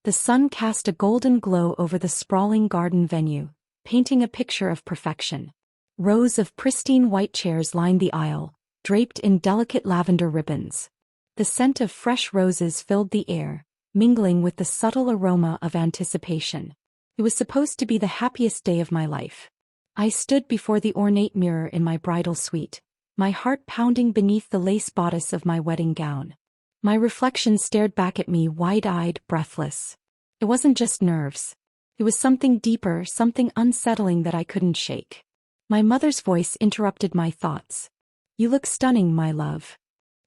The sun cast a golden glow over the sprawling garden venue, painting a picture of perfection. Rows of pristine white chairs lined the aisle, draped in delicate lavender ribbons. The scent of fresh roses filled the air, mingling with the subtle aroma of anticipation. It was supposed to be the happiest day of my life. I stood before the ornate mirror in my bridal suite, my heart pounding beneath the lace bodice of my wedding gown. My reflection stared back at me wide-eyed, breathless. It wasn't just nerves. It was something deeper, something unsettling that I couldn't shake. My mother's voice interrupted my thoughts. "You look stunning, my love."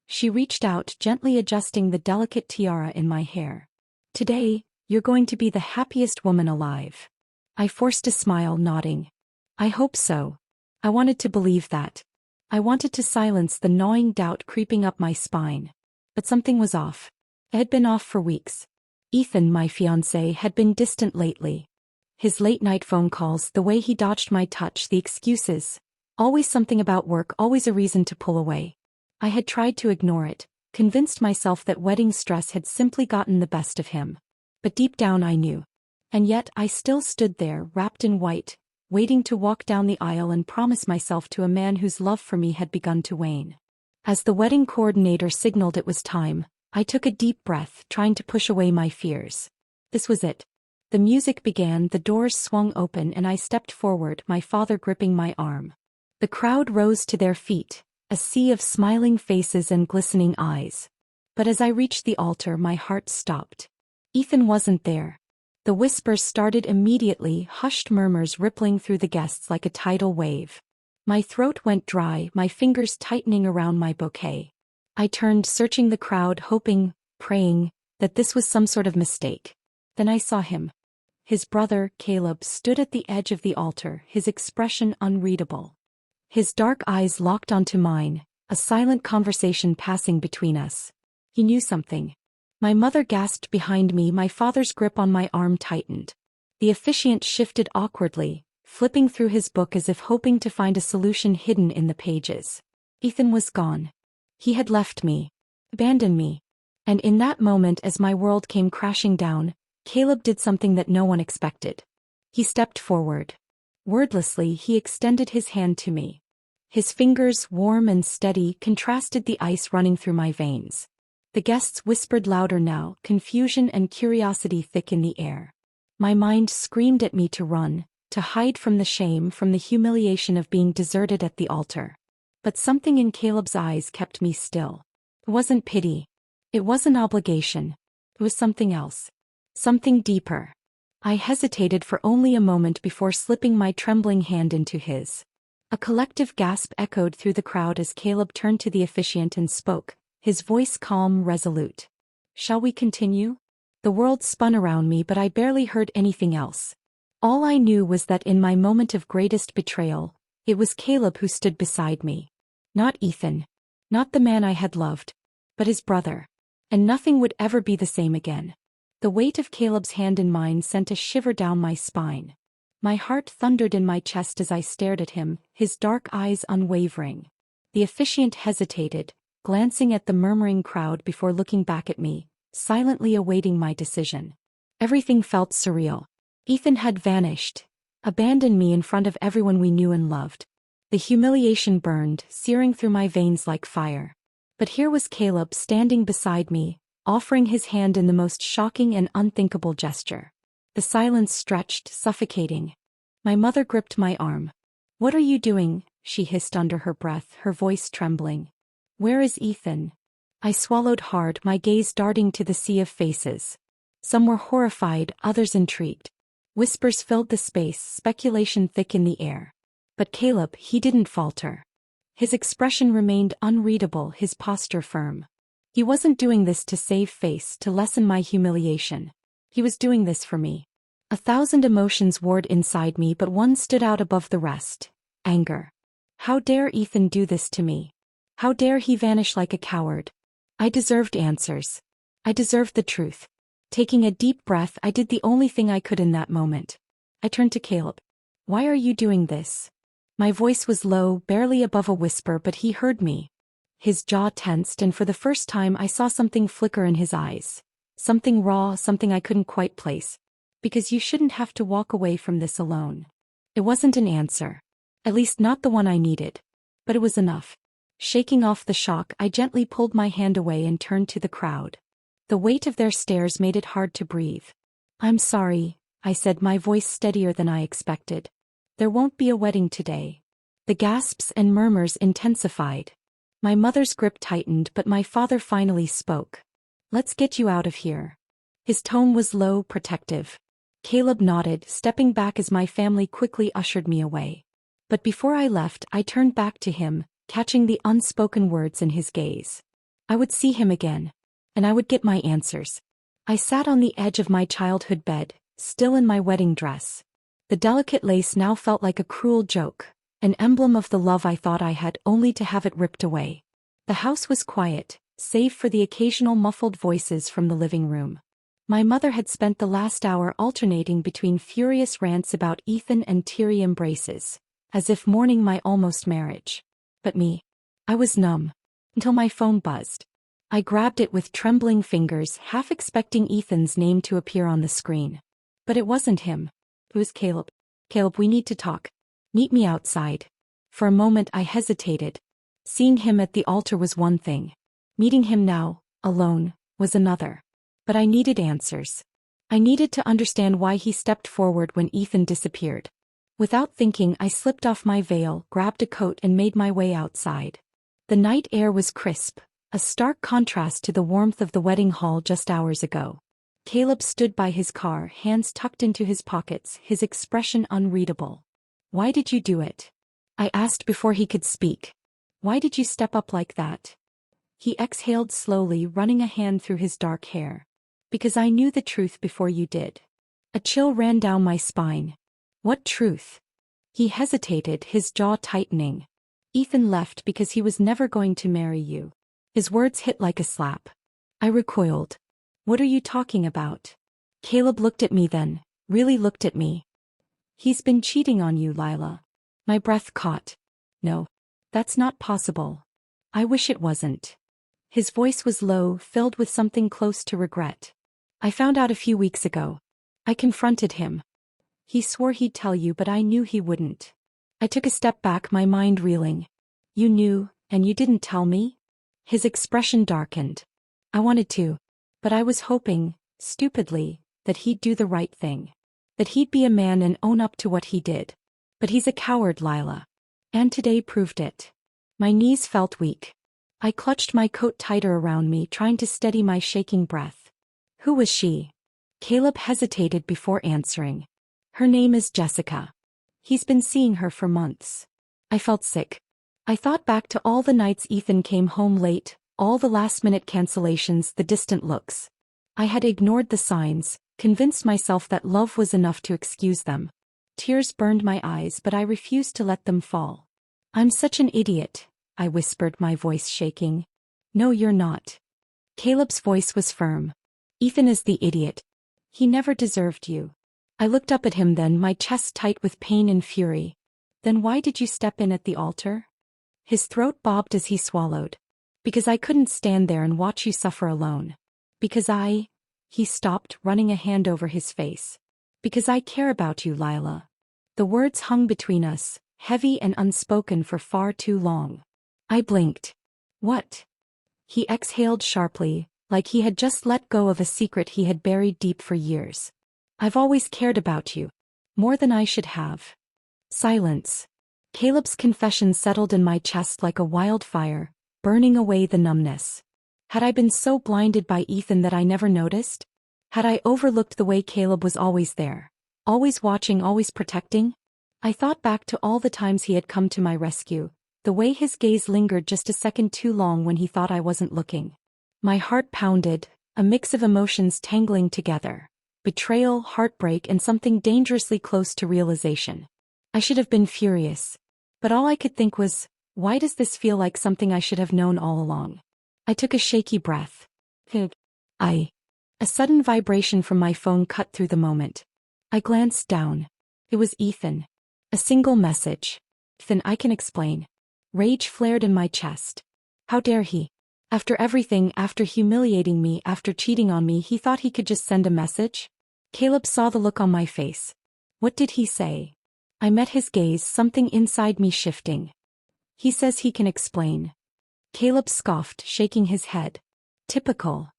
She reached out, gently adjusting the delicate tiara in my hair. "Today, you're going to be the happiest woman alive." I forced a smile, nodding. "I hope so." I wanted to believe that. I wanted to silence the gnawing doubt creeping up my spine. But something was off. It had been off for weeks. Ethan, my fiancé, had been distant lately. His late-night phone calls, the way he dodged my touch, the excuses. Always something about work, always a reason to pull away. I had tried to ignore it, convinced myself that wedding stress had simply gotten the best of him. But deep down I knew. And yet I still stood there, wrapped in white, waiting to walk down the aisle and promise myself to a man whose love for me had begun to wane. As the wedding coordinator signaled it was time, I took a deep breath, trying to push away my fears. This was it. The music began, the doors swung open, and I stepped forward, my father gripping my arm. The crowd rose to their feet, a sea of smiling faces and glistening eyes. But as I reached the altar, my heart stopped. Ethan wasn't there. The whispers started immediately, hushed murmurs rippling through the guests like a tidal wave. My throat went dry, my fingers tightening around my bouquet. I turned, searching the crowd, hoping, praying, that this was some sort of mistake. Then I saw him. His brother, Caleb, stood at the edge of the altar, his expression unreadable. His dark eyes locked onto mine, a silent conversation passing between us. He knew something. My mother gasped behind me, my father's grip on my arm tightened. The officiant shifted awkwardly, flipping through his book as if hoping to find a solution hidden in the pages. Ethan was gone. He had left me. Abandoned me. And in that moment, as my world came crashing down, Caleb did something that no one expected. He stepped forward. Wordlessly, he extended his hand to me. His fingers, warm and steady, contrasted the ice running through my veins. The guests whispered louder now, confusion and curiosity thick in the air. My mind screamed at me to run, to hide from the shame, from the humiliation of being deserted at the altar. But something in Caleb's eyes kept me still. It wasn't pity. It wasn't obligation. It was something else. Something deeper. I hesitated for only a moment before slipping my trembling hand into his. A collective gasp echoed through the crowd as Caleb turned to the officiant and spoke, his voice calm, resolute. "Shall we continue?" The world spun around me, but I barely heard anything else. All I knew was that in my moment of greatest betrayal, it was Caleb who stood beside me. Not Ethan. Not the man I had loved. But his brother. And nothing would ever be the same again. The weight of Caleb's hand in mine sent a shiver down my spine. My heart thundered in my chest as I stared at him, his dark eyes unwavering. The officiant hesitated, glancing at the murmuring crowd before looking back at me, silently awaiting my decision. Everything felt surreal. Ethan had vanished, abandoned me in front of everyone we knew and loved. The humiliation burned, searing through my veins like fire. But here was Caleb standing beside me, offering his hand in the most shocking and unthinkable gesture. The silence stretched, suffocating. My mother gripped my arm. "What are you doing?" she hissed under her breath, her voice trembling. "Where is Ethan?" I swallowed hard, my gaze darting to the sea of faces. Some were horrified, others intrigued. Whispers filled the space, speculation thick in the air. But Caleb, he didn't falter. His expression remained unreadable, his posture firm. He wasn't doing this to save face, to lessen my humiliation. He was doing this for me. 1,000 emotions warred inside me, but one stood out above the rest. Anger. How dare Ethan do this to me? How dare he vanish like a coward? I deserved answers. I deserved the truth. Taking a deep breath, I did the only thing I could in that moment. I turned to Caleb. "Why are you doing this?" My voice was low, barely above a whisper, but he heard me. His jaw tensed, and for the first time I saw something flicker in his eyes. Something raw, something I couldn't quite place. Because you shouldn't have to walk away from this alone. It wasn't an answer. At least not the one I needed. But it was enough. Shaking off the shock, I gently pulled my hand away and turned to the crowd. The weight of their stares made it hard to breathe. I'm sorry, I said, my voice steadier than I expected. There won't be a wedding today. The gasps and murmurs intensified. My mother's grip tightened, but my father finally spoke. Let's get you out of here. His tone was low, protective. Caleb nodded, stepping back as my family quickly ushered me away. But before I left, I turned back to him, catching the unspoken words in his gaze. I would see him again. And I would get my answers. I sat on the edge of my childhood bed, still in my wedding dress. The delicate lace now felt like a cruel joke, an emblem of the love I thought I had, only to have it ripped away. The house was quiet, save for the occasional muffled voices from the living room. My mother had spent the last hour alternating between furious rants about Ethan and teary embraces, as if mourning my almost marriage. But me? I was numb. Until my phone buzzed. I grabbed it with trembling fingers, half expecting Ethan's name to appear on the screen. But it wasn't him. It was Caleb. Caleb, we need to talk. Meet me outside. For a moment I hesitated. Seeing him at the altar was one thing. Meeting him now, alone, was another. But I needed answers. I needed to understand why he stepped forward when Ethan disappeared. Without thinking, I slipped off my veil, grabbed a coat and made my way outside. The night air was crisp, a stark contrast to the warmth of the wedding hall just hours ago. Caleb stood by his car, hands tucked into his pockets, his expression unreadable. Why did you do it? I asked before he could speak. Why did you step up like that? He exhaled slowly, running a hand through his dark hair. Because I knew the truth before you did. A chill ran down my spine. What truth? He hesitated, his jaw tightening. Ethan left because he was never going to marry you. His words hit like a slap. I recoiled. What are you talking about? Caleb looked at me then, really looked at me. He's been cheating on you, Lila. My breath caught. No. That's not possible. I wish it wasn't. His voice was low, filled with something close to regret. I found out a few weeks ago. I confronted him. He swore he'd tell you, but I knew he wouldn't. I took a step back, my mind reeling. You knew, and you didn't tell me? His expression darkened. I wanted to. But I was hoping, stupidly, that he'd do the right thing. That he'd be a man and own up to what he did. But he's a coward, Lila. And today proved it. My knees felt weak. I clutched my coat tighter around me, trying to steady my shaking breath. Who was she? Caleb hesitated before answering. Her name is Jessica. He's been seeing her for months. I felt sick. I thought back to all the nights Ethan came home late, all the last-minute cancellations, the distant looks. I had ignored the signs, convinced myself that love was enough to excuse them. Tears burned my eyes, but I refused to let them fall. I'm such an idiot, I whispered, my voice shaking. No, you're not. Caleb's voice was firm. Ethan is the idiot. He never deserved you. I looked up at him then, my chest tight with pain and fury. Then why did you step in at the altar? His throat bobbed as he swallowed. Because I couldn't stand there and watch you suffer alone. Because He stopped, running a hand over his face. Because I care about you, Lila. The words hung between us, heavy and unspoken for far too long. I blinked. What? He exhaled sharply, like he had just let go of a secret he had buried deep for years. I've always cared about you. More than I should have. Silence. Caleb's confession settled in my chest like a wildfire, burning away the numbness. Had I been so blinded by Ethan that I never noticed? Had I overlooked the way Caleb was always there? Always watching, always protecting? I thought back to all the times he had come to my rescue, the way his gaze lingered just a second too long when he thought I wasn't looking. My heart pounded, a mix of emotions tangling together. Betrayal, heartbreak, and something dangerously close to realization. I should have been furious. But all I could think was, why does this feel like something I should have known all along? I took a shaky breath. A sudden vibration from my phone cut through the moment. I glanced down. It was Ethan. A single message. Ethan, I can explain. Rage flared in my chest. How dare he? After everything, after humiliating me, after cheating on me, he thought he could just send a message? Caleb saw the look on my face. What did he say? I met his gaze, something inside me shifting. He says he can explain. Caleb scoffed, shaking his head. Typical.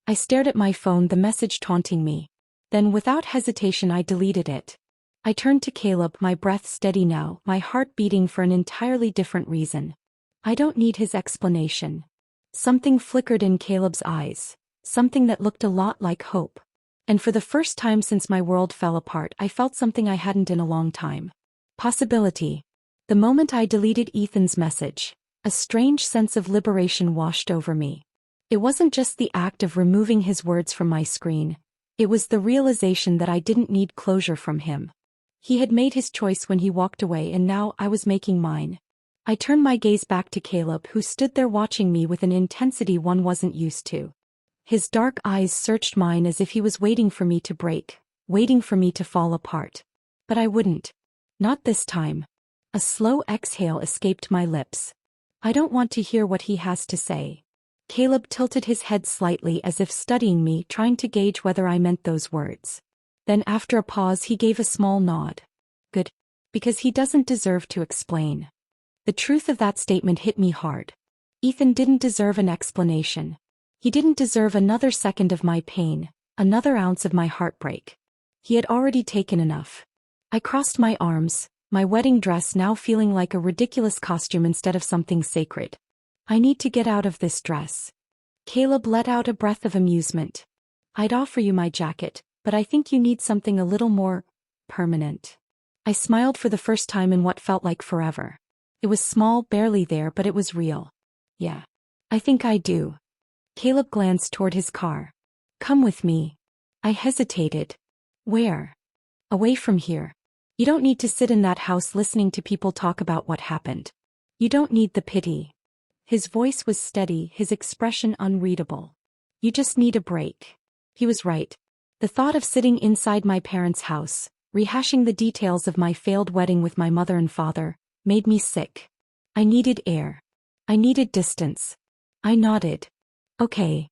I stared at my phone, the message taunting me. Then without hesitation I deleted it. I turned to Caleb, my breath steady now, my heart beating for an entirely different reason. I don't need his explanation. Something flickered in Caleb's eyes, something that looked a lot like hope. And for the first time since my world fell apart, I felt something I hadn't in a long time. Possibility. The moment I deleted Ethan's message, a strange sense of liberation washed over me. It wasn't just the act of removing his words from my screen. It was the realization that I didn't need closure from him. He had made his choice when he walked away, and now I was making mine. I turned my gaze back to Caleb, who stood there watching me with an intensity one wasn't used to. His dark eyes searched mine as if he was waiting for me to break, waiting for me to fall apart. But I wouldn't. Not this time. A slow exhale escaped my lips. I don't want to hear what he has to say. Caleb tilted his head slightly as if studying me, trying to gauge whether I meant those words. Then after a pause he gave a small nod. Good. Because he doesn't deserve to explain. The truth of that statement hit me hard. Ethan didn't deserve an explanation. He didn't deserve another second of my pain, another ounce of my heartbreak. He had already taken enough. I crossed my arms, my wedding dress now feeling like a ridiculous costume instead of something sacred. I need to get out of this dress. Caleb let out a breath of amusement. I'd offer you my jacket, but I think you need something a little more permanent. I smiled for the first time in what felt like forever. It was small, barely there, but it was real. Yeah. I think I do. Caleb glanced toward his car. Come with me. I hesitated. Where? Away from here. You don't need to sit in that house listening to people talk about what happened. You don't need the pity. His voice was steady, his expression unreadable. You just need a break. He was right. The thought of sitting inside my parents' house, rehashing the details of my failed wedding with my mother and father, made me sick. I needed air. I needed distance. I nodded. Okay.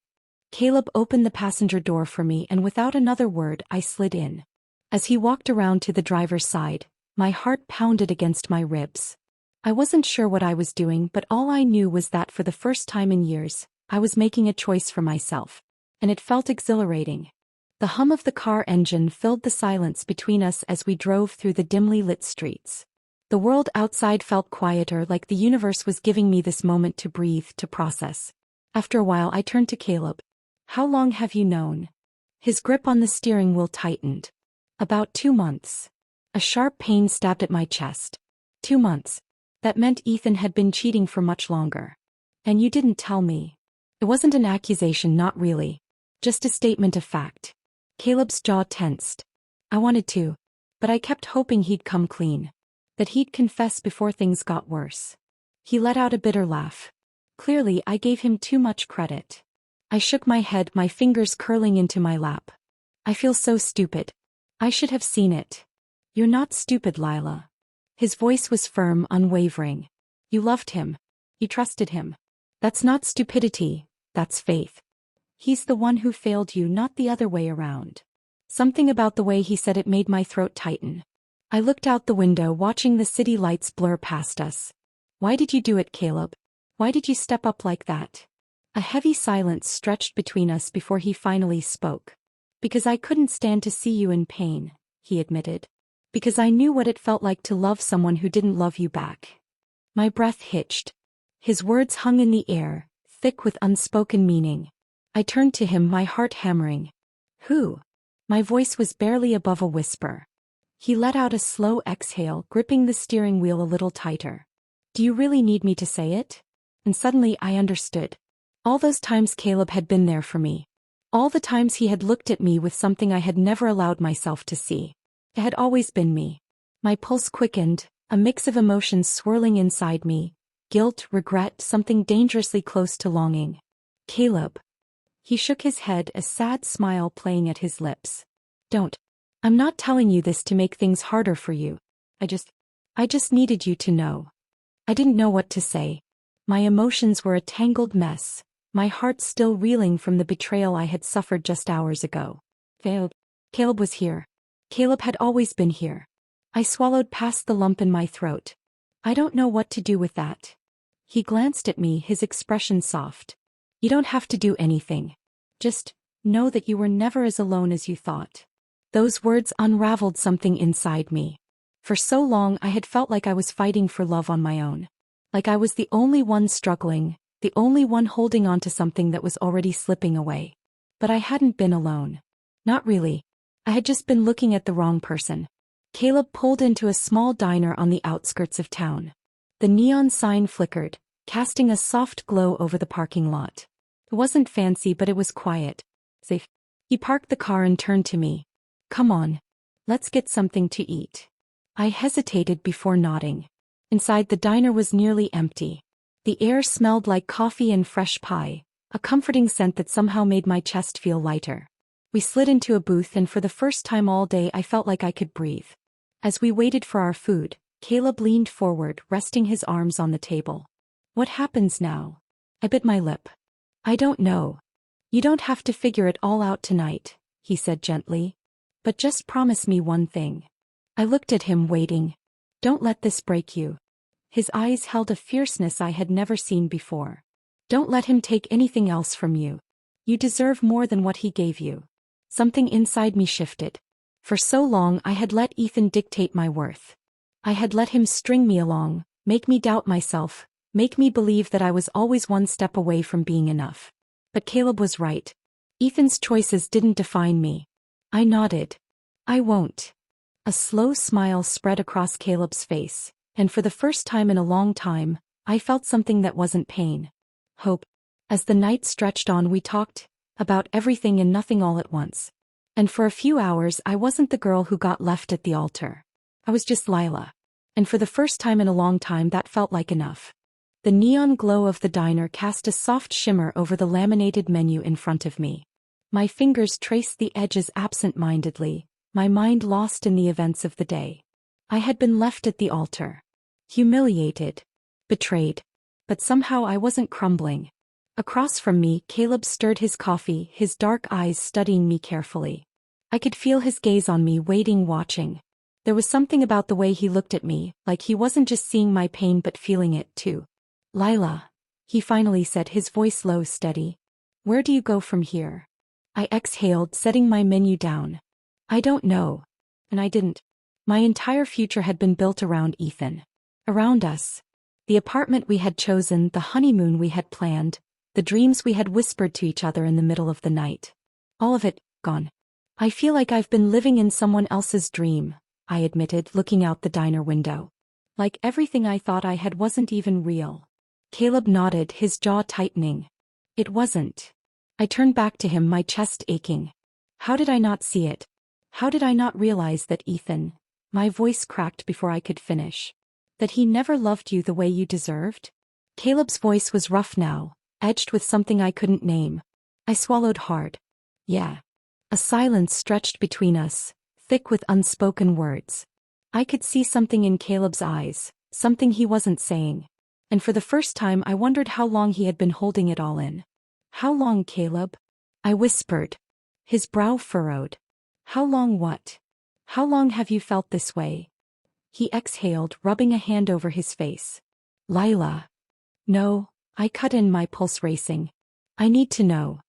Caleb opened the passenger door for me, and without another word I slid in. As he walked around to the driver's side, my heart pounded against my ribs. I wasn't sure what I was doing, but all I knew was that for the first time in years, I was making a choice for myself. And it felt exhilarating. The hum of the car engine filled the silence between us as we drove through the dimly lit streets. The world outside felt quieter, like the universe was giving me this moment to breathe, to process. After a while I turned to Caleb. How long have you known? His grip on the steering wheel tightened. About 2 months. A sharp pain stabbed at my chest. 2 months. That meant Ethan had been cheating for much longer. And you didn't tell me. It wasn't an accusation, not really. Just a statement of fact. Caleb's jaw tensed. I wanted to. But I kept hoping he'd come clean. That he'd confess before things got worse. He let out a bitter laugh. Clearly I gave him too much credit. I shook my head, my fingers curling into my lap. I feel so stupid. I should have seen it. You're not stupid, Lila. His voice was firm, unwavering. You loved him. You trusted him. That's not stupidity, that's faith. He's the one who failed you, not the other way around. Something about the way he said it made my throat tighten. I looked out the window, watching the city lights blur past us. Why did you do it, Caleb? Why did you step up like that? A heavy silence stretched between us before he finally spoke. Because I couldn't stand to see you in pain, he admitted. Because I knew what it felt like to love someone who didn't love you back. My breath hitched. His words hung in the air, thick with unspoken meaning. I turned to him, my heart hammering. Who? My voice was barely above a whisper. He let out a slow exhale, gripping the steering wheel a little tighter. Do you really need me to say it? And suddenly I understood. All those times Caleb had been there for me. All the times he had looked at me with something I had never allowed myself to see. It had always been me. My pulse quickened, a mix of emotions swirling inside me. Guilt, regret, something dangerously close to longing. Caleb. He shook his head, a sad smile playing at his lips. Don't. I'm not telling you this to make things harder for you. I just needed you to know. I didn't know what to say. My emotions were a tangled mess. my heart still reeling from the betrayal I had suffered just hours ago. Caleb was here. Caleb had always been here. I swallowed past the lump in my throat. I don't know what to do with that. He glanced at me, his expression soft. You don't have to do anything. Just know that you were never as alone as you thought. Those words unraveled something inside me. For so long I had felt like I was fighting for love on my own. Like I was the only one struggling, the only one holding on to something that was already slipping away. But I hadn't been alone. Not really. I had just been looking at the wrong person. Caleb pulled into a small diner on the outskirts of town. The neon sign flickered, casting a soft glow over the parking lot. It wasn't fancy, but it was quiet. Safe. He parked the car and turned to me. Come on. Let's get something to eat. I hesitated before nodding. Inside, the diner was nearly empty. The air smelled like coffee and fresh pie, a comforting scent that somehow made my chest feel lighter. We slid into a booth, and for the first time all day I felt like I could breathe. As we waited for our food, Caleb leaned forward, resting his arms on the table. What happens now? I bit my lip. I don't know. You don't have to figure it all out tonight, he said gently. But just promise me one thing. I looked at him, waiting. Don't let this break you. His eyes held a fierceness I had never seen before. Don't let him take anything else from you. You deserve more than what he gave you. Something inside me shifted. For so long I had let Ethan dictate my worth. I had let him string me along, make me doubt myself, make me believe that I was always one step away from being enough. But Caleb was right. Ethan's choices didn't define me. I nodded. I won't. A slow smile spread across Caleb's face, and for the first time in a long time, I felt something that wasn't pain. Hope. As the night stretched on, we talked about everything and nothing all at once. And for a few hours I wasn't the girl who got left at the altar. I was just Lila. And for the first time in a long time that felt like enough. The neon glow of the diner cast a soft shimmer over the laminated menu in front of me. My fingers traced the edges absent-mindedly, my mind lost in the events of the day. I had been left at the altar. Humiliated. Betrayed. But somehow I wasn't crumbling. Across from me, Caleb stirred his coffee, his dark eyes studying me carefully. I could feel his gaze on me, waiting, watching. There was something about the way he looked at me, like he wasn't just seeing my pain but feeling it too. Lila, he finally said, his voice low, steady. Where do you go from here? I exhaled, setting my menu down. I don't know. And I didn't. My entire future had been built around Ethan. Around us. The apartment we had chosen, the honeymoon we had planned, the dreams we had whispered to each other in the middle of the night. All of it, gone. I feel like I've been living in someone else's dream, I admitted, looking out the diner window. Like everything I thought I had wasn't even real. Caleb nodded, his jaw tightening. It wasn't. I turned back to him, my chest aching. How did I not see it? How did I not realize that Ethan, my voice cracked before I could finish, that he never loved you the way you deserved? Caleb's voice was rough now, edged with something I couldn't name. I swallowed hard. Yeah. A silence stretched between us, thick with unspoken words. I could see something in Caleb's eyes, something he wasn't saying. And for the first time I wondered how long he had been holding it all in. How long, Caleb? I whispered. His brow furrowed. How long what? How long have you felt this way? He exhaled, rubbing a hand over his face. Lila. No, I cut in, my pulse racing. I need to know.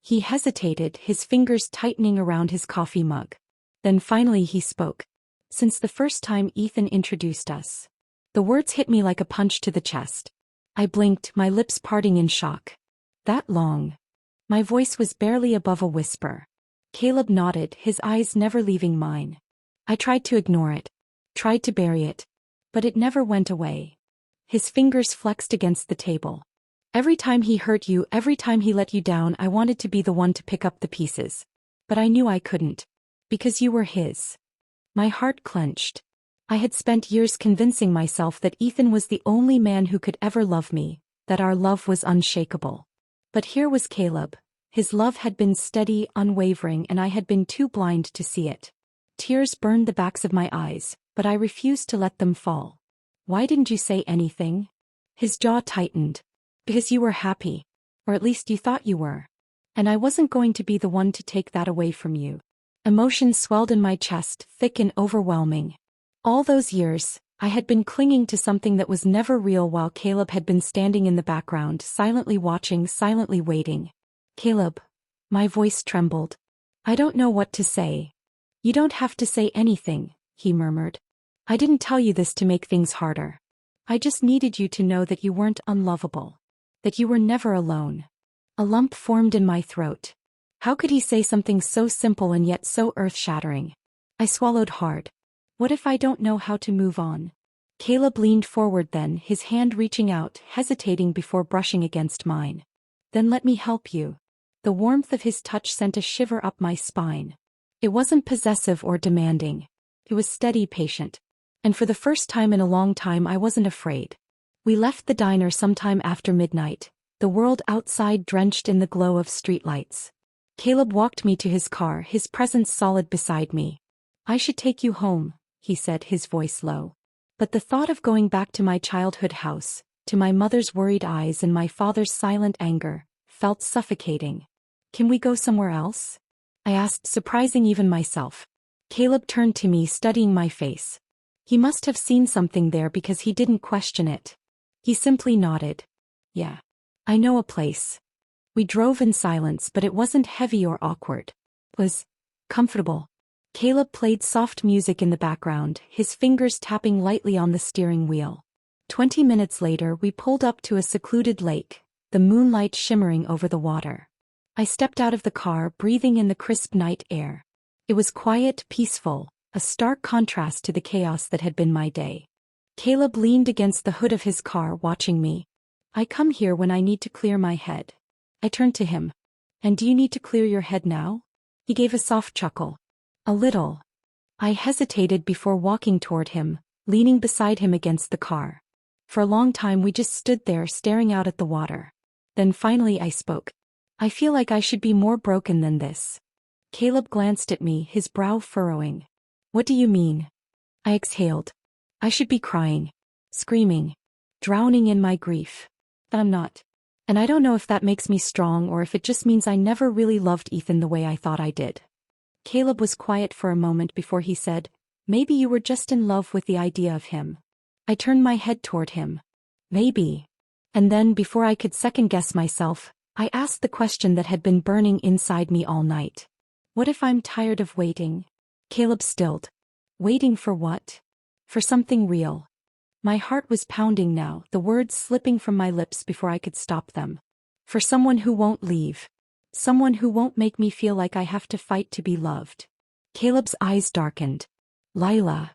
He hesitated, his fingers tightening around his coffee mug. Then finally he spoke. Since the first time Ethan introduced us. The words hit me like a punch to the chest. I blinked, my lips parting in shock. That long. My voice was barely above a whisper. Caleb nodded, his eyes never leaving mine. I tried to ignore it. Tried to bury it. But it never went away. His fingers flexed against the table. Every time he hurt you, every time he let you down, I wanted to be the one to pick up the pieces. But I knew I couldn't. Because you were his. My heart clenched. I had spent years convincing myself that Ethan was the only man who could ever love me, that our love was unshakable. But here was Caleb. His love had been steady, unwavering, and I had been too blind to see it. Tears burned the backs of my eyes, but I refused to let them fall. Why didn't you say anything? His jaw tightened. Because you were happy. Or at least you thought you were. And I wasn't going to be the one to take that away from you. Emotions swelled in my chest, thick and overwhelming. All those years, I had been clinging to something that was never real while Caleb had been standing in the background, silently watching, silently waiting. Caleb. My voice trembled. I don't know what to say. You don't have to say anything, he murmured. I didn't tell you this to make things harder. I just needed you to know that you weren't unlovable. That you were never alone. A lump formed in my throat. How could he say something so simple and yet so earth-shattering? I swallowed hard. What if I don't know how to move on? Caleb leaned forward then, his hand reaching out, hesitating before brushing against mine. Then let me help you. The warmth of his touch sent a shiver up my spine. It wasn't possessive or demanding. It was steady, patient. And for the first time in a long time I wasn't afraid. We left the diner sometime after midnight, the world outside drenched in the glow of streetlights. Caleb walked me to his car, his presence solid beside me. I should take you home, he said, his voice low. But the thought of going back to my childhood house, to my mother's worried eyes and my father's silent anger, felt suffocating. Can we go somewhere else? I asked, surprising even myself. Caleb turned to me, studying my face. He must have seen something there because he didn't question it. He simply nodded. Yeah. I know a place. We drove in silence, but it wasn't heavy or awkward. It was comfortable. Caleb played soft music in the background, his fingers tapping lightly on the steering wheel. 20 minutes later we pulled up to a secluded lake, the moonlight shimmering over the water. I stepped out of the car, breathing in the crisp night air. It was quiet, peaceful, a stark contrast to the chaos that had been my day. Caleb leaned against the hood of his car, watching me. I come here when I need to clear my head. I turned to him. And do you need to clear your head now? He gave a soft chuckle. A little. I hesitated before walking toward him, leaning beside him against the car. For a long time we just stood there staring out at the water. Then finally I spoke. I feel like I should be more broken than this. Caleb glanced at me, his brow furrowing. What do you mean? I exhaled. I should be crying, screaming, drowning in my grief. But I'm not. And I don't know if that makes me strong or if it just means I never really loved Ethan the way I thought I did. Caleb was quiet for a moment before he said, maybe you were just in love with the idea of him. I turned my head toward him. Maybe. And then, before I could second-guess myself, I asked the question that had been burning inside me all night. What if I'm tired of waiting? Caleb stilled. Waiting for what? For something real. My heart was pounding now, the words slipping from my lips before I could stop them. For someone who won't leave. Someone who won't make me feel like I have to fight to be loved. Caleb's eyes darkened. Lila.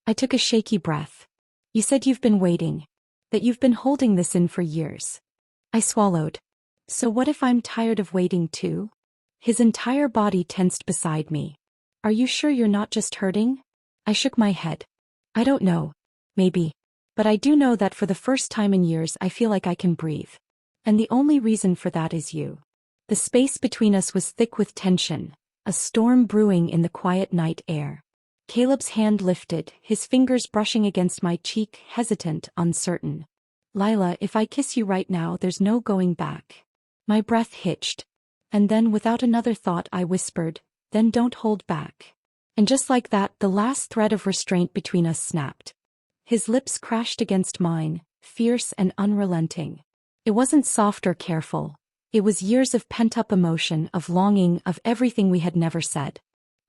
I took a shaky breath. You said you've been waiting. That you've been holding this in for years. I swallowed. So what if I'm tired of waiting too? His entire body tensed beside me. Are you sure you're not just hurting? I shook my head. I don't know. Maybe. But I do know that for the first time in years I feel like I can breathe. And the only reason for that is you. The space between us was thick with tension, a storm brewing in the quiet night air. Caleb's hand lifted, his fingers brushing against my cheek, hesitant, uncertain. Lila, if I kiss you right now, there's no going back. My breath hitched. And then, without another thought, I whispered, then don't hold back. And just like that, the last thread of restraint between us snapped. His lips crashed against mine, fierce and unrelenting. It wasn't soft or careful. It was years of pent-up emotion, of longing, of everything we had never said.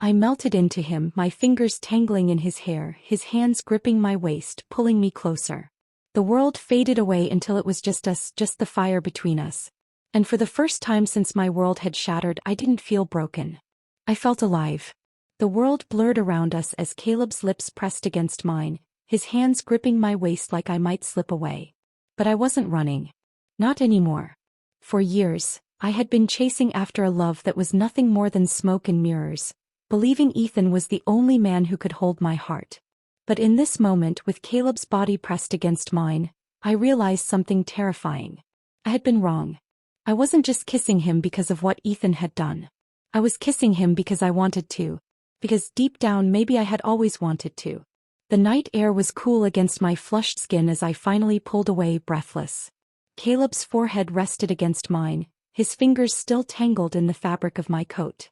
I melted into him, my fingers tangling in his hair, his hands gripping my waist, pulling me closer. The world faded away until it was just us, just the fire between us. And for the first time since my world had shattered, I didn't feel broken. I felt alive. The world blurred around us as Caleb's lips pressed against mine, his hands gripping my waist like I might slip away. But I wasn't running. Not anymore. For years, I had been chasing after a love that was nothing more than smoke and mirrors, believing Ethan was the only man who could hold my heart. But in this moment, with Caleb's body pressed against mine, I realized something terrifying. I had been wrong. I wasn't just kissing him because of what Ethan had done. I was kissing him because I wanted to. Because deep down maybe I had always wanted to. The night air was cool against my flushed skin as I finally pulled away, breathless. Caleb's forehead rested against mine, his fingers still tangled in the fabric of my coat.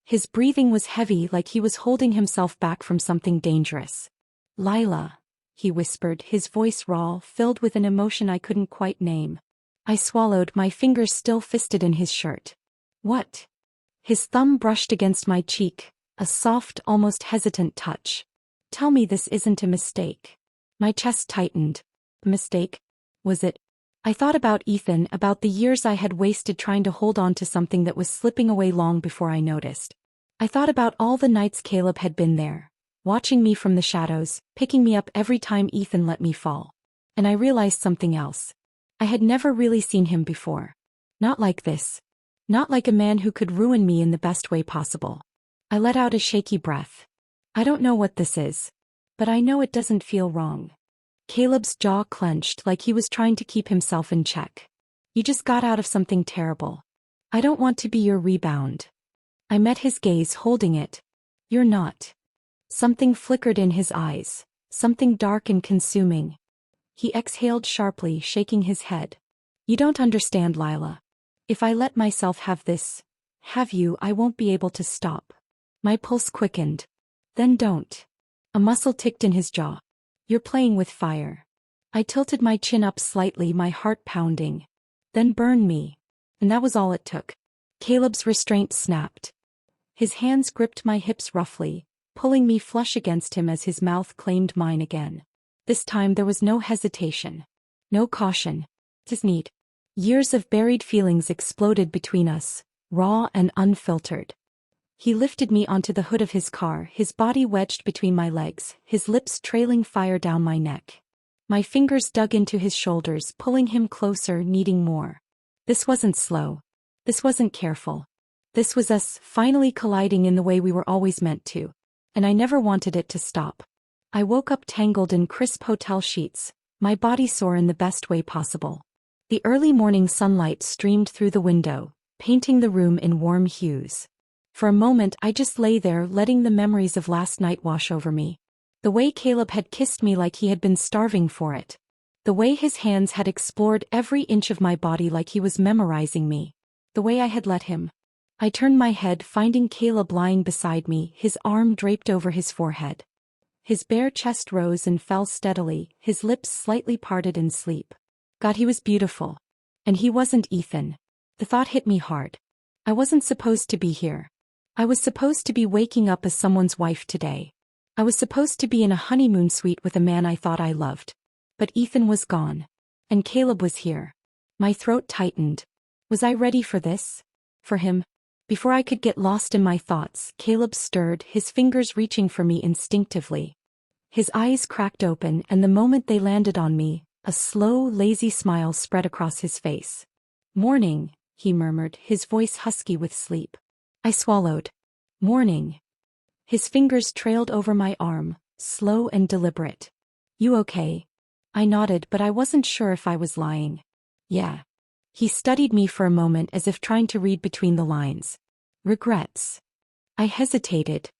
His breathing was heavy, like he was holding himself back from something dangerous. "Lila," he whispered, his voice raw, filled with an emotion I couldn't quite name. I swallowed, my fingers still fisted in his shirt. "What?" His thumb brushed against my cheek, a soft, almost hesitant touch. "Tell me this isn't a mistake." My chest tightened. A mistake? Was it? I thought about Ethan, about the years I had wasted trying to hold on to something that was slipping away long before I noticed. I thought about all the nights Caleb had been there, watching me from the shadows, picking me up every time Ethan let me fall. And I realized something else. I had never really seen him before. Not like this. Not like a man who could ruin me in the best way possible. I let out a shaky breath. "I don't know what this is. But I know it doesn't feel wrong." Caleb's jaw clenched, like he was trying to keep himself in check. "You just got out of something terrible. I don't want to be your rebound." I met his gaze, holding it. "You're not." Something flickered in his eyes, something dark and consuming. He exhaled sharply, shaking his head. "You don't understand, Lila. If I let myself have you, I won't be able to stop." My pulse quickened. "Then don't." A muscle ticked in his jaw. "You're playing with fire." I tilted my chin up slightly, my heart pounding. "Then burn me." And that was all it took. Caleb's restraint snapped. His hands gripped my hips roughly, pulling me flush against him as his mouth claimed mine again. This time there was no hesitation. No caution. Just need. Years of buried feelings exploded between us, raw and unfiltered. He lifted me onto the hood of his car, his body wedged between my legs, his lips trailing fire down my neck. My fingers dug into his shoulders, pulling him closer, needing more. This wasn't slow. This wasn't careful. This was us, finally colliding in the way we were always meant to. And I never wanted it to stop. I woke up tangled in crisp hotel sheets, my body sore in the best way possible. The early morning sunlight streamed through the window, painting the room in warm hues. For a moment I just lay there, letting the memories of last night wash over me. The way Caleb had kissed me like he had been starving for it. The way his hands had explored every inch of my body like he was memorizing me. The way I had let him. I turned my head, finding Caleb lying beside me, his arm draped over his forehead. His bare chest rose and fell steadily, his lips slightly parted in sleep. God, he was beautiful. And he wasn't Ethan. The thought hit me hard. I wasn't supposed to be here. I was supposed to be waking up as someone's wife today. I was supposed to be in a honeymoon suite with a man I thought I loved. But Ethan was gone. And Caleb was here. My throat tightened. Was I ready for this? For him? Before I could get lost in my thoughts, Caleb stirred, his fingers reaching for me instinctively. His eyes cracked open, and the moment they landed on me, a slow, lazy smile spread across his face. "Morning," he murmured, his voice husky with sleep. I swallowed. "Morning." His fingers trailed over my arm, slow and deliberate. "You okay?" I nodded, but I wasn't sure if I was lying. "Yeah." He studied me for a moment as if trying to read between the lines. "Regrets?" I hesitated.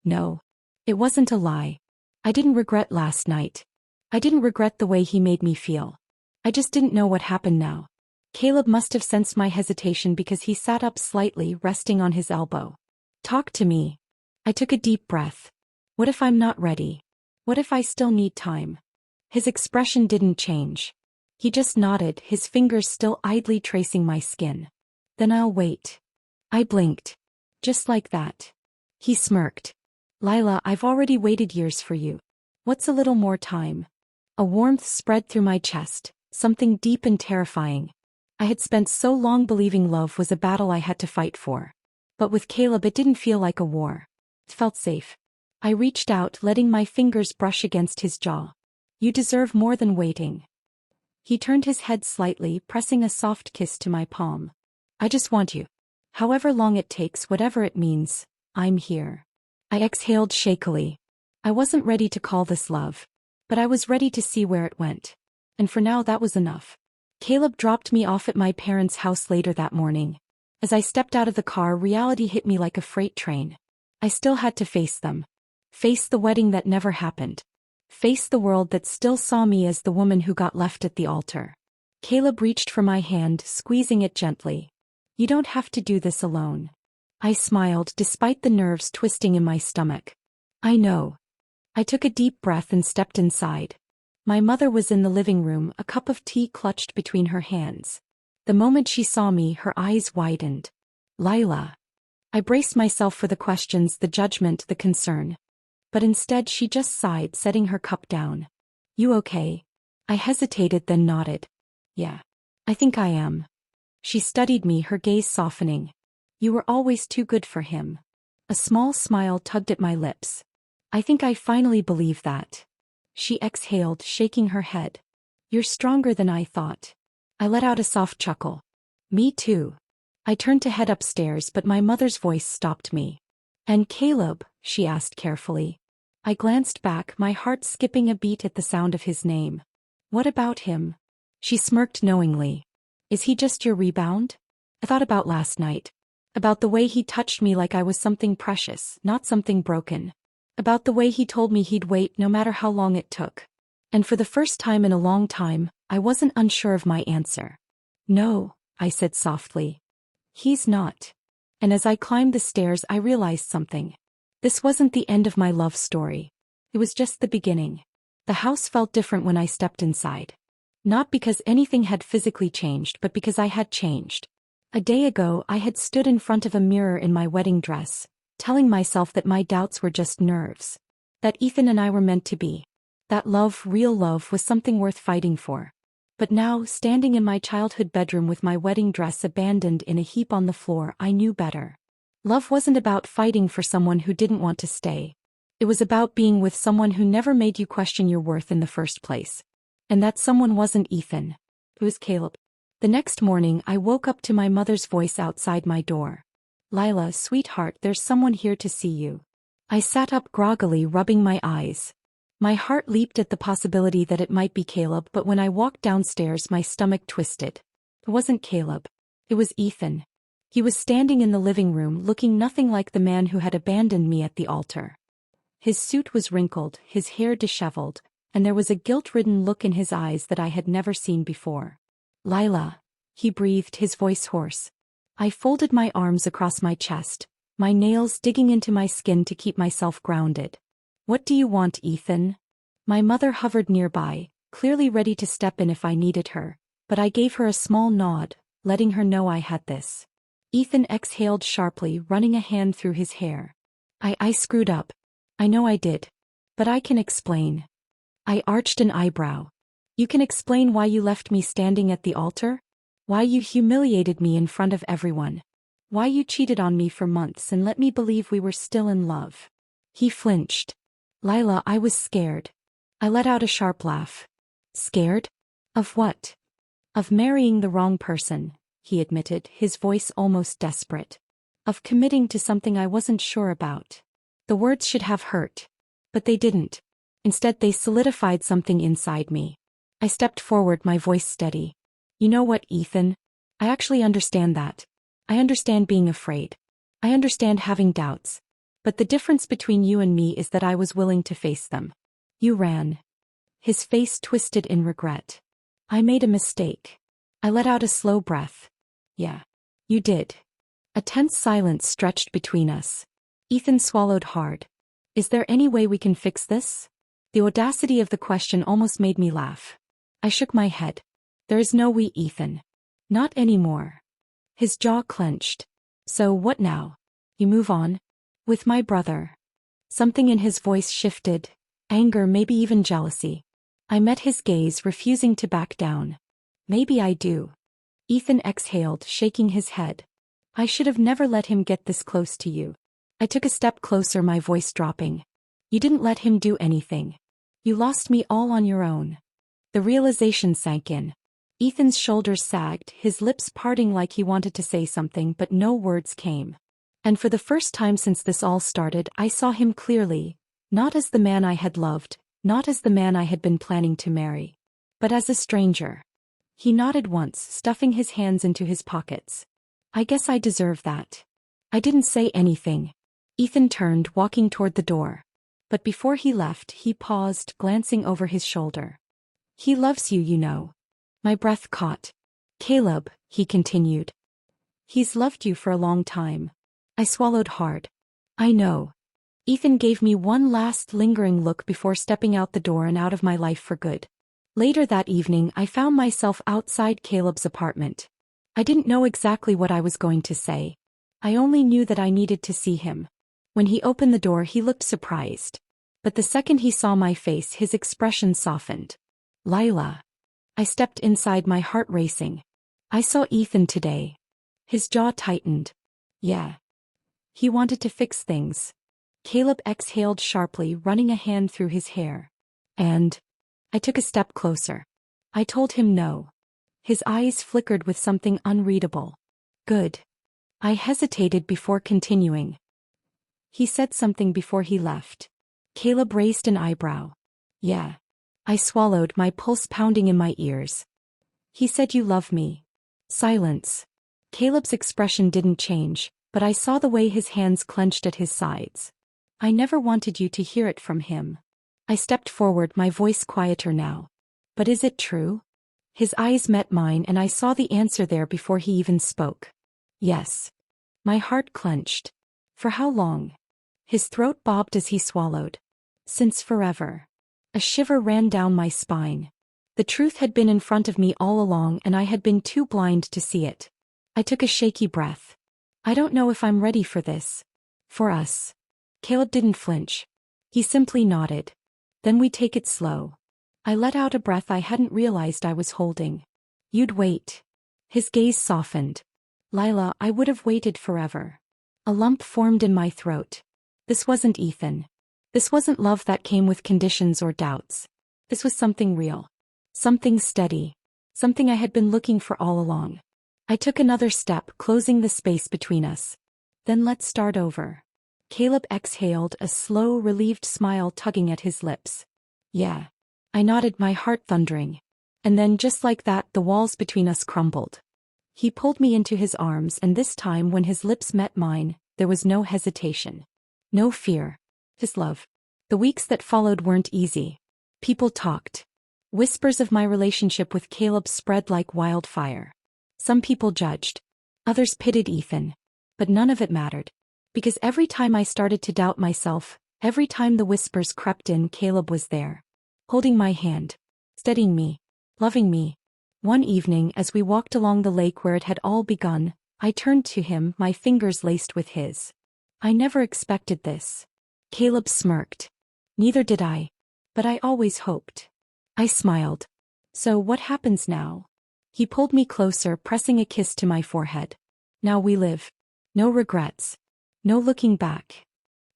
No. It wasn't a lie. I didn't regret last night. I didn't regret the way he made me feel. I just didn't know what happened now. Caleb must have sensed my hesitation because he sat up slightly, resting on his elbow. "Talk to me." I took a deep breath. What if I'm not ready? What if I still need time? His expression didn't change. He just nodded, his fingers still idly tracing my skin. "Then I'll wait." I blinked. "Just like that." He smirked. "Lila, I've already waited years for you. What's a little more time?" A warmth spread through my chest, something deep and terrifying. I had spent so long believing love was a battle I had to fight for. But with Caleb it didn't feel like a war. It felt safe. I reached out, letting my fingers brush against his jaw. "You deserve more than waiting." He turned his head slightly, pressing a soft kiss to my palm. "I just want you. However long it takes, whatever it means, I'm here." I exhaled shakily. I wasn't ready to call this love. But I was ready to see where it went. And for now that was enough. Caleb dropped me off at my parents' house later that morning. As I stepped out of the car, reality hit me like a freight train. I still had to face them. Face the wedding that never happened. Face the world that still saw me as the woman who got left at the altar. Caleb reached for my hand, squeezing it gently. You don't have to do this alone. I smiled despite the nerves twisting in my stomach. I know. I took a deep breath and stepped inside. My mother was in the living room, a cup of tea clutched between her hands. The moment she saw me, her eyes widened. Lila. I braced myself for the questions, the judgment, the concern. But instead she just sighed, setting her cup down. You okay? I hesitated, then nodded. Yeah. I think I am. She studied me, her gaze softening. You were always too good for him. A small smile tugged at my lips. I think I finally believe that. She exhaled, shaking her head. You're stronger than I thought. I let out a soft chuckle. Me too. I turned to head upstairs, but my mother's voice stopped me. And Caleb? She asked carefully. I glanced back, my heart skipping a beat at the sound of his name. What about him? She smirked knowingly. Is he just your rebound? I thought about last night. About the way he touched me like I was something precious, not something broken. About the way he told me he'd wait no matter how long it took. And for the first time in a long time, I wasn't unsure of my answer. No, I said softly. He's not. And as I climbed the stairs, I realized something. This wasn't the end of my love story. It was just the beginning. The house felt different when I stepped inside. Not because anything had physically changed, but because I had changed. A day ago, I had stood in front of a mirror in my wedding dress, telling myself that my doubts were just nerves. That Ethan and I were meant to be. That love, real love, was something worth fighting for. But now, standing in my childhood bedroom with my wedding dress abandoned in a heap on the floor, I knew better. Love wasn't about fighting for someone who didn't want to stay. It was about being with someone who never made you question your worth in the first place. And that someone wasn't Ethan. It was Caleb. The next morning, I woke up to my mother's voice outside my door. Lila, sweetheart, there's someone here to see you. I sat up groggily, rubbing my eyes. My heart leaped at the possibility that it might be Caleb, but when I walked downstairs, my stomach twisted. It wasn't Caleb. It was Ethan. He was standing in the living room, looking nothing like the man who had abandoned me at the altar. His suit was wrinkled, his hair disheveled, and there was a guilt-ridden look in his eyes that I had never seen before. Lila, he breathed, his voice hoarse. I folded my arms across my chest, my nails digging into my skin to keep myself grounded. What do you want, Ethan? My mother hovered nearby, clearly ready to step in if I needed her, but I gave her a small nod, letting her know I had this. Ethan exhaled sharply, running a hand through his hair. I screwed up. I know I did. But I can explain. I arched an eyebrow. You can explain why you left me standing at the altar? Why you humiliated me in front of everyone? Why you cheated on me for months and let me believe we were still in love? He flinched. Lila, I was scared. I let out a sharp laugh. Scared? Of what? Of marrying the wrong person, he admitted, his voice almost desperate. Of committing to something I wasn't sure about. The words should have hurt. But they didn't. Instead, they solidified something inside me. I stepped forward, my voice steady. You know what, Ethan? I actually understand that. I understand being afraid. I understand having doubts. But the difference between you and me is that I was willing to face them. You ran. His face twisted in regret. I made a mistake. I let out a slow breath. Yeah. You did. A tense silence stretched between us. Ethan swallowed hard. Is there any way we can fix this? The audacity of the question almost made me laugh. I shook my head. There is no we, Ethan. Not anymore. His jaw clenched. So what now? You move on? With my brother. Something in his voice shifted. Anger, maybe even jealousy. I met his gaze, refusing to back down. Maybe I do. Ethan exhaled, shaking his head. I should have never let him get this close to you. I took a step closer, my voice dropping. You didn't let him do anything. You lost me all on your own. The realization sank in. Ethan's shoulders sagged, his lips parting like he wanted to say something, but no words came. And for the first time since this all started, I saw him clearly, not as the man I had loved, not as the man I had been planning to marry, but as a stranger. He nodded once, stuffing his hands into his pockets. I guess I deserve that. I didn't say anything. Ethan turned, walking toward the door. But before he left, he paused, glancing over his shoulder. He loves you, you know. My breath caught. Caleb, he continued. He's loved you for a long time. I swallowed hard. I know. Ethan gave me one last lingering look before stepping out the door and out of my life for good. Later that evening I found myself outside Caleb's apartment. I didn't know exactly what I was going to say. I only knew that I needed to see him. When he opened the door he looked surprised. But the second he saw my face his expression softened. Lila. I stepped inside, my heart racing. I saw Ethan today. His jaw tightened. Yeah. He wanted to fix things. Caleb exhaled sharply, running a hand through his hair. And I took a step closer. I told him no. His eyes flickered with something unreadable. Good. I hesitated before continuing. He said something before he left. Caleb raised an eyebrow. Yeah. I swallowed, my pulse pounding in my ears. He said you love me. Silence. Caleb's expression didn't change, but I saw the way his hands clenched at his sides. I never wanted you to hear it from him. I stepped forward, my voice quieter now. But is it true? His eyes met mine and I saw the answer there before he even spoke. Yes. My heart clenched. For how long? His throat bobbed as he swallowed. Since forever. A shiver ran down my spine. The truth had been in front of me all along and I had been too blind to see it. I took a shaky breath. I don't know if I'm ready for this. For us. Caleb didn't flinch. He simply nodded. Then we take it slow. I let out a breath I hadn't realized I was holding. You'd wait. His gaze softened. Lila, I would have waited forever. A lump formed in my throat. This wasn't Ethan. This wasn't love that came with conditions or doubts. This was something real. Something steady. Something I had been looking for all along. I took another step, closing the space between us. Then let's start over. Caleb exhaled, a slow, relieved smile tugging at his lips. Yeah. I nodded, my heart thundering. And then just like that, the walls between us crumbled. He pulled me into his arms and this time when his lips met mine, there was no hesitation. No fear. His love. The weeks that followed weren't easy. People talked. Whispers of my relationship with Caleb spread like wildfire. Some people judged. Others pitied Ethan. But none of it mattered. Because every time I started to doubt myself, every time the whispers crept in, Caleb was there. Holding my hand. Steadying me. Loving me. One evening as we walked along the lake where it had all begun, I turned to him, my fingers laced with his. I never expected this. Caleb smirked. Neither did I. But I always hoped. I smiled. So what happens now? He pulled me closer, pressing a kiss to my forehead. Now we live. No regrets. No looking back.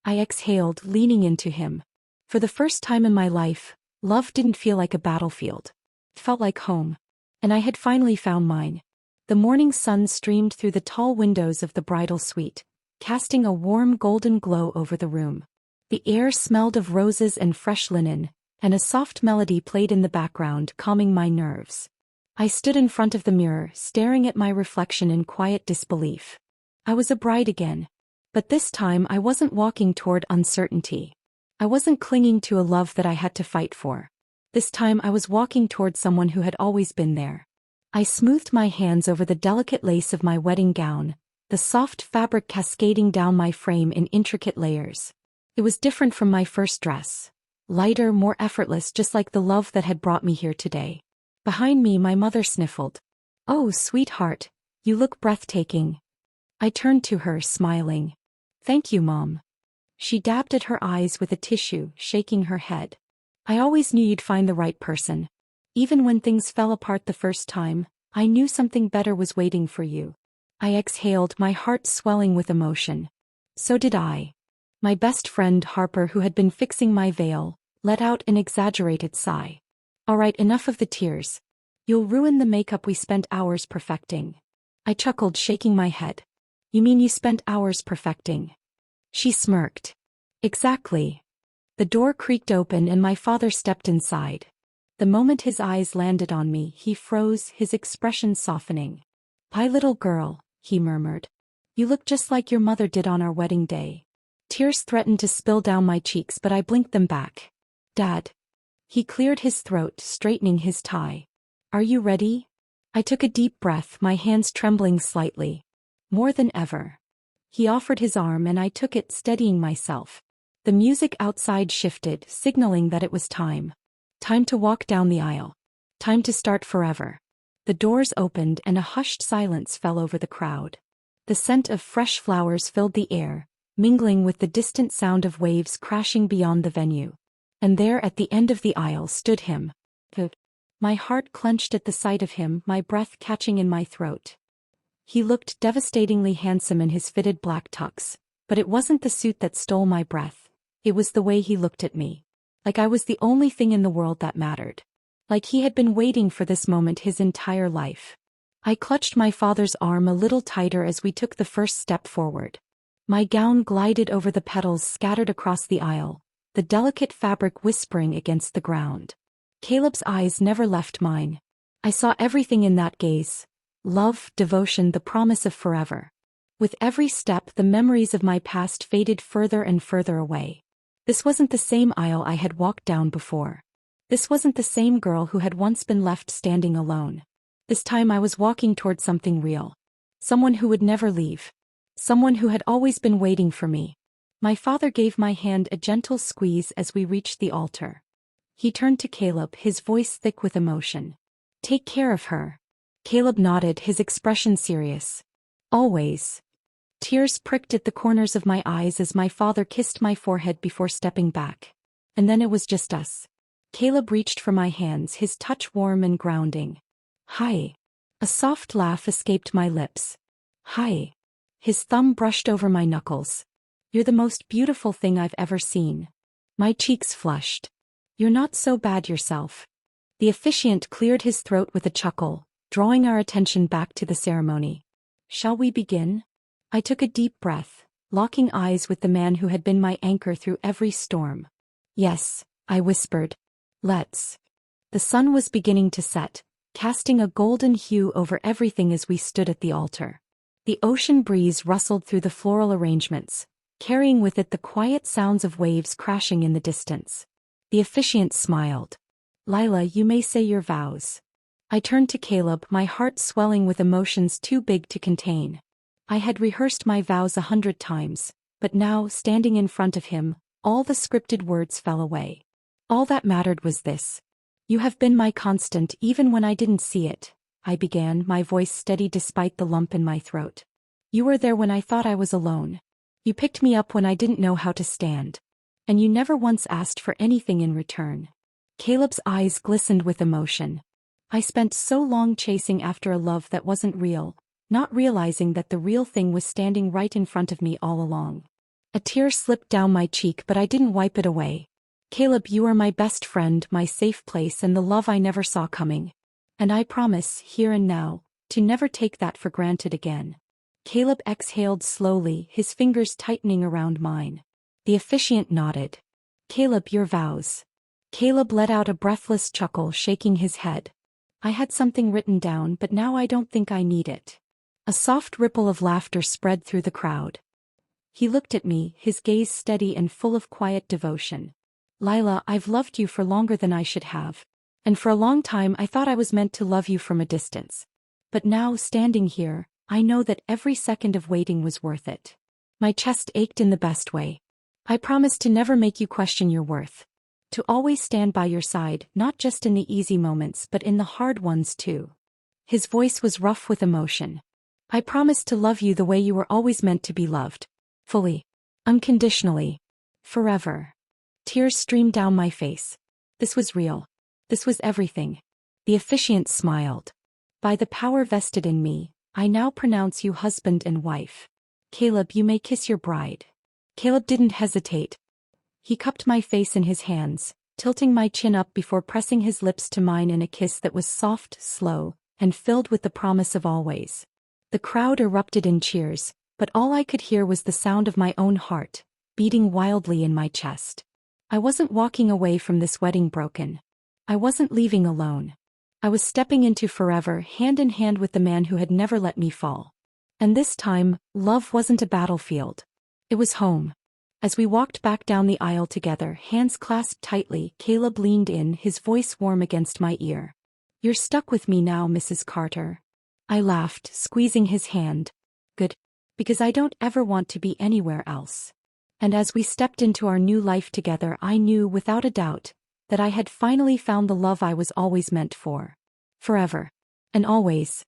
I exhaled, leaning into him. For the first time in my life, love didn't feel like a battlefield. It felt like home. And I had finally found mine. The morning sun streamed through the tall windows of the bridal suite, casting a warm golden glow over the room. The air smelled of roses and fresh linen, and a soft melody played in the background, calming my nerves. I stood in front of the mirror, staring at my reflection in quiet disbelief. I was a bride again. But this time I wasn't walking toward uncertainty. I wasn't clinging to a love that I had to fight for. This time I was walking toward someone who had always been there. I smoothed my hands over the delicate lace of my wedding gown, the soft fabric cascading down my frame in intricate layers. It was different from my first dress. Lighter, more effortless, just like the love that had brought me here today. Behind me, my mother sniffled. "Oh, sweetheart, you look breathtaking." I turned to her, smiling. "Thank you, Mom." She dabbed at her eyes with a tissue, shaking her head. "I always knew you'd find the right person. Even when things fell apart the first time, I knew something better was waiting for you." I exhaled, my heart swelling with emotion. So did I. My best friend Harper, who had been fixing my veil, let out an exaggerated sigh. "All right, enough of the tears. You'll ruin the makeup we spent hours perfecting." I chuckled, shaking my head. "You mean you spent hours perfecting?" She smirked. "Exactly." The door creaked open and my father stepped inside. The moment his eyes landed on me, he froze, his expression softening. "My little girl," he murmured. "You look just like your mother did on our wedding day." Tears threatened to spill down my cheeks, but I blinked them back. "Dad." He cleared his throat, straightening his tie. Are you ready? I took a deep breath, my hands trembling slightly. More than ever. He offered his arm and I took it, steadying myself. The music outside shifted, signaling that it was time. Time to walk down the aisle. Time to start forever. The doors opened and a hushed silence fell over the crowd. The scent of fresh flowers filled the air, mingling with the distant sound of waves crashing beyond the venue. And there at the end of the aisle stood him. My heart clenched at the sight of him, my breath catching in my throat. He looked devastatingly handsome in his fitted black tux, but it wasn't the suit that stole my breath. It was the way he looked at me. Like I was the only thing in the world that mattered. Like he had been waiting for this moment his entire life. I clutched my father's arm a little tighter as we took the first step forward. My gown glided over the petals scattered across the aisle, the delicate fabric whispering against the ground. Caleb's eyes never left mine. I saw everything in that gaze. Love, devotion, the promise of forever. With every step, the memories of my past faded further and further away. This wasn't the same aisle I had walked down before. This wasn't the same girl who had once been left standing alone. This time I was walking toward something real. Someone who would never leave. Someone who had always been waiting for me. My father gave my hand a gentle squeeze as we reached the altar. He turned to Caleb, his voice thick with emotion. Take care of her. Caleb nodded, his expression serious. Always. Tears pricked at the corners of my eyes as my father kissed my forehead before stepping back. And then it was just us. Caleb reached for my hands, his touch warm and grounding. Hi. A soft laugh escaped my lips. Hi. His thumb brushed over my knuckles. You're the most beautiful thing I've ever seen. My cheeks flushed. You're not so bad yourself. The officiant cleared his throat with a chuckle, drawing our attention back to the ceremony. Shall we begin? I took a deep breath, locking eyes with the man who had been my anchor through every storm. Yes, I whispered. Let's. The sun was beginning to set, casting a golden hue over everything as we stood at the altar. The ocean breeze rustled through the floral arrangements, carrying with it the quiet sounds of waves crashing in the distance. The officiant smiled. Lila, you may say your vows. I turned to Caleb, my heart swelling with emotions too big to contain. I had rehearsed my vows 100 times, but now, standing in front of him, all the scripted words fell away. All that mattered was this. You have been my constant even when I didn't see it, I began, my voice steady despite the lump in my throat. You were there when I thought I was alone. You picked me up when I didn't know how to stand. And you never once asked for anything in return. Caleb's eyes glistened with emotion. I spent so long chasing after a love that wasn't real, not realizing that the real thing was standing right in front of me all along. A tear slipped down my cheek, but I didn't wipe it away. Caleb, you are my best friend, my safe place, and the love I never saw coming. And I promise, here and now, to never take that for granted again. Caleb exhaled slowly, his fingers tightening around mine. The officiant nodded. Caleb, your vows. Caleb let out a breathless chuckle, shaking his head. I had something written down, but now I don't think I need it. A soft ripple of laughter spread through the crowd. He looked at me, his gaze steady and full of quiet devotion. Lila, I've loved you for longer than I should have. And for a long time I thought I was meant to love you from a distance. But now, standing here, I know that every second of waiting was worth it. My chest ached in the best way. I promise to never make you question your worth. To always stand by your side, not just in the easy moments but in the hard ones too. His voice was rough with emotion. I promise to love you the way you were always meant to be loved. Fully. Unconditionally. Forever. Tears streamed down my face. This was real. This was everything. The officiant smiled. By the power vested in me, I now pronounce you husband and wife. Caleb, you may kiss your bride. Caleb didn't hesitate. He cupped my face in his hands, tilting my chin up before pressing his lips to mine in a kiss that was soft, slow, and filled with the promise of always. The crowd erupted in cheers, but all I could hear was the sound of my own heart, beating wildly in my chest. I wasn't walking away from this wedding broken. I wasn't leaving alone. I was stepping into forever, hand in hand with the man who had never let me fall. And this time, love wasn't a battlefield. It was home. As we walked back down the aisle together, hands clasped tightly, Caleb leaned in, his voice warm against my ear. You're stuck with me now, Mrs. Carter. I laughed, squeezing his hand. Good. Because I don't ever want to be anywhere else. And as we stepped into our new life together, I knew without a doubt that I had finally found the love I was always meant for. Forever. And always.